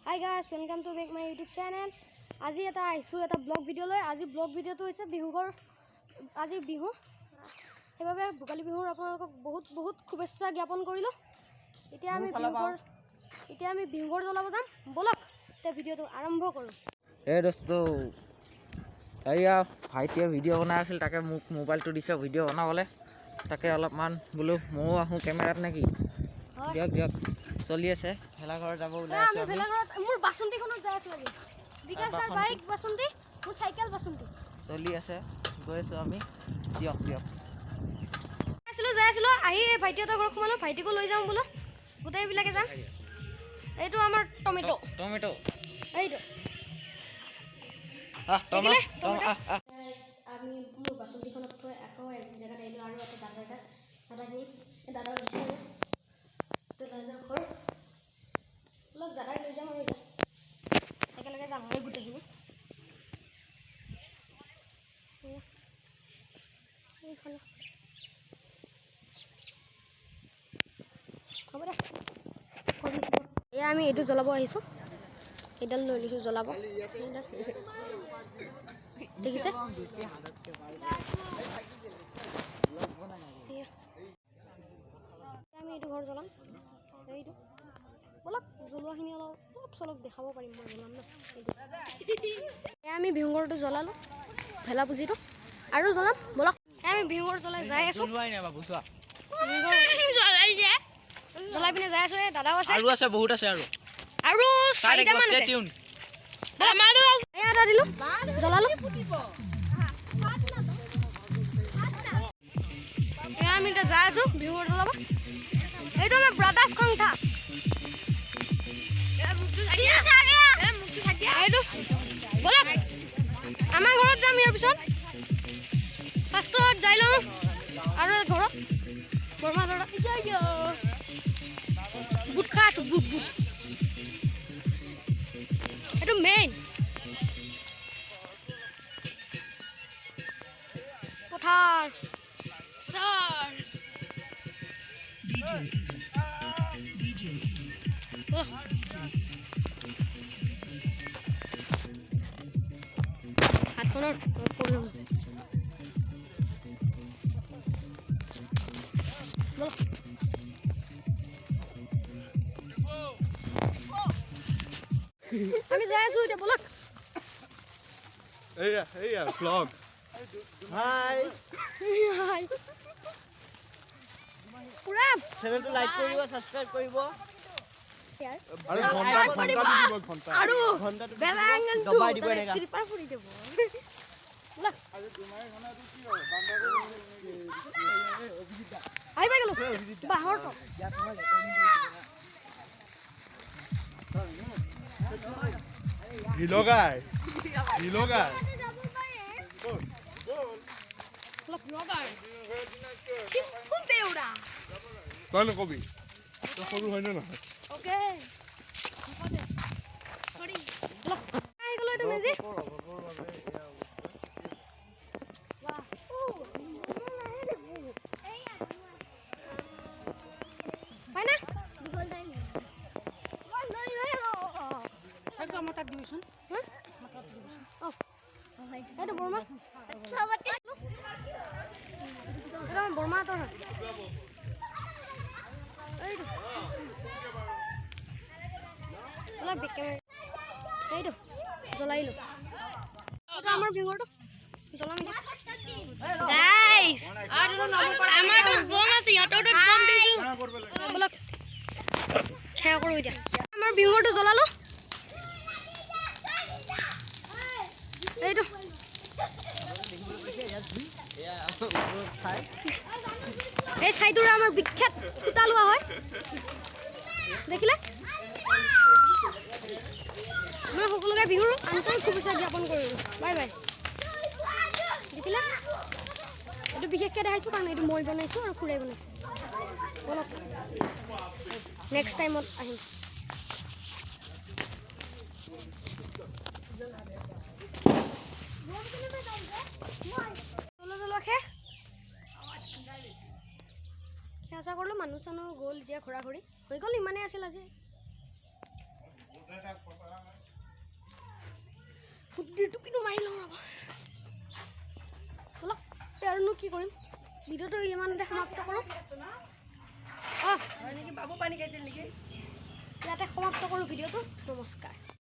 Hi guys, welcome to my YouTube channel. আজি এটা আইছো এটা ব্লগ ভিডিও লৈ আজি ব্লগ ভিডিওটো হৈছে বিহুৰ আজি বিহু হেবাবে ভোগালী বিহুৰ আপোনালোকক বহুত শুভেচ্ছা জ্ঞাপন কৰিলো এতিয়া আমি বিহুৰ জ্বলাব যাম বলক তে ভিডিওটো আৰম্ভ কৰো এই দোস্ত এইয়া ভাইটিয়ে ভিডিও বনাই আছিল তাকে মোক মোবাইলটো দিছে ভিডিও বনাবলে তাকে অলপমান বলো মও আহো কেমেৰাত নেকি দিয়ক চলি আছে ভেলাঘৰ যাব ওলাই আছে আমি ভেলাঘৰত মোৰ বাসন্তীখনত যাই আছে লাগি বিকাশৰ বাইক বাসন্তী মোৰ সাইকেল বাসন্তী চলি আছে গৈছো আমি দিয়ক যাই আছিলো আহি ভাইটিহঁতৰ ঘৰত সোমালো ভাইটিকো লৈ যাম বলো গোটেই বিলাকে যাম এইটো আমাৰ টমেটো এইটো আমি মোৰ বাসন্তীখনত থৈ আকৌ এক জায়গাত আহিলো আৰু এটা দাদা দিছে তো দাদাৰ ঘৰ লগ দাদাক লৈ যাম আৰু একেলগে যাম আৰু গোটেইখিনি এয়া আমি এইটো জ্বলাব আহিছো এডাল লৈ লৈছো জ্বলাব দেখিছে আমি এইটো ঘৰ জ্বলাম এইটো বলক জ্বলোৱাখিনি অলপ চলপ দেখাব পাৰিম মই জ্বলাম না এইটো আমি বিহু ঘৰটো জ্বলালো ভেলা পুজিটো আৰু জ্বলাম বলক আমি বিহু ঘৰ জ্বলাই যাই আছো জ্বলাই পিনে যাই আছো দাদাও আছে আৰু আছে বহুত আছে আৰু 4টা মান আছে আমাৰো এটা দিলো জ্বলালো আমি এটা যাই আছো বিহু ঘৰ জ্বলাব এইটো আমাৰ ব্ৰাদাৰ্ছ কংঠা এইটো বলক আমাৰ ঘৰত যাম ইয়াৰ পিছত ফাৰ্ষ্টত যাই লওঁ আৰু ঘৰত বৰমা দাদা বুট খাই আছো বুট এইটো মেইন পথাৰ হাতখনৰ প্ৰব্লেম আমি যাই আছো এতিয়া বলক এইয়া ব্লগ হাই পুৰা চেনেলটো লাইক কৰিব সাবস্ক্ৰাইব কৰিব আৰু বেলা এংগলটো দবাই দিব এনেকা ত্ৰিপাৰ ফুৰি দিব আহিবা গেলো বাহৰ তো হিলগাই তই নকবি তই সৰু হয় নে নহয় ওকে সৰি আহি গলো এইটো মেজি এইটো বৰমাহঁতৰ হয় এইটো জ্বলাইলো আমাৰ বিহুৰটো জ্বলাম গাইস আমাৰটো বম আছে ইহঁতৰটো বম দিছো বলক খেয়া কৰো এতিয়া আমাৰ বিহুৰটো জ্বলালো এইটো এই ছাইটোৰে আমাৰ বিখ্যাত ফুটা লোৱা হয় দেখিলে মই সকলোকে বিহুৰ আন্তৰিক শুভেচ্ছা জ্ঞাপন কৰিলোঁ বাই দেখিলে এইটো বিশেষকৈ দেখাইছোঁ কাৰণ এইটো মই বনাইছোঁ আৰু খুৰাই বনাইছোঁ বলক নেক্সট টাইমত আহিম আশা কৰিলোঁ মানুহ চানুহ গ'ল এতিয়া ঘূৰা ঘূৰি হৈ গ'ল ইমানেই আছিল আজি কি কৰিম ভিডিঅ'টো ইমানতে সমাপ্ত কৰোঁ বাবু পানী খাইছিল নেকি ইয়াতে সমাপ্ত কৰোঁ ভিডিঅ'টো নমস্কাৰ